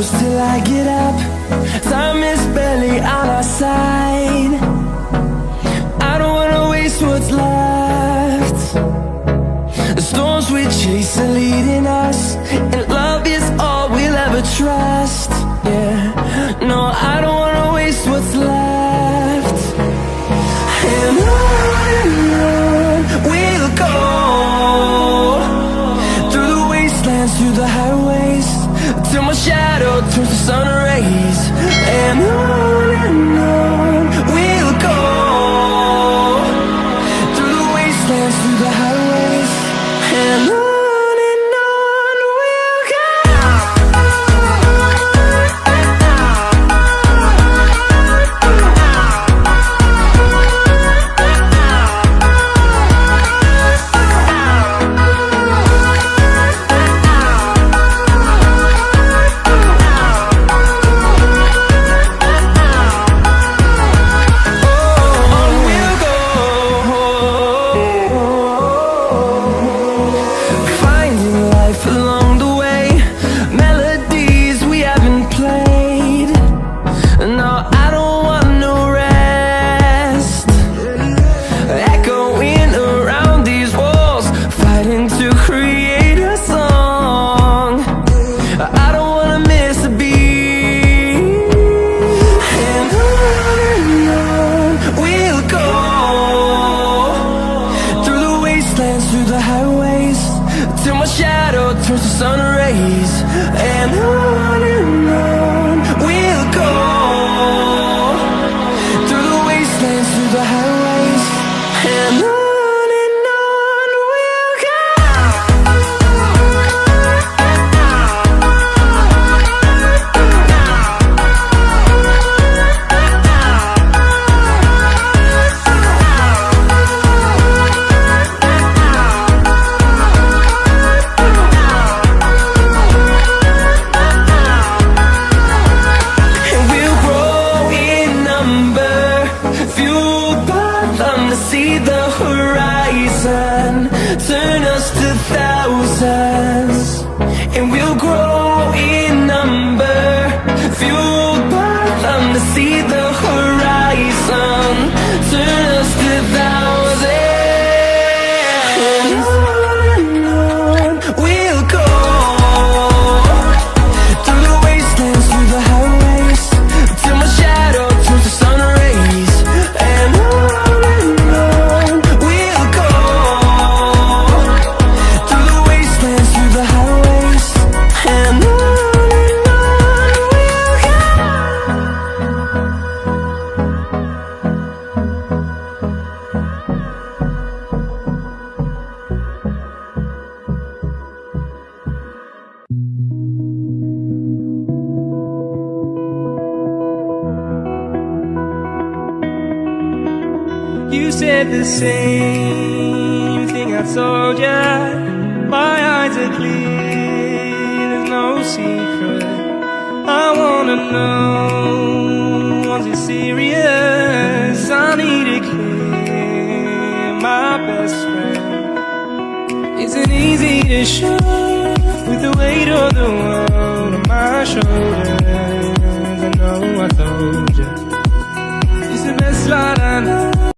close till I get up. Time is barely on our side. I don't wanna waste what's left. The storms we chase are leading us, and love is all we'll ever trust. Yeah, no, I don't wanna waste what's left. And on we'll go, through the wastelands, through the highways, till my shadow turns to sun rays. And on we'll go, through the wastelands, through the highways, and on we'll go. Through the highways, till my shadow turns to sun rays. And on we'll go, through the wastelands, through the highways, and on we'll go. See the horizon, turn us to thousands, and we'll grow in number, fueled by them. To see the horizon, turn us to thousands, and on we'll go, through the wastelands, through the highways, till my shadow turns to sun rays. And you said the same thing I told ya. My eyes are clear, there's no secret. I wanna know, was it serious? I need it clear, my best friend. Isn't easy to show, with the weight of the world on my shoulders. I know I told ya, it's the best light I know.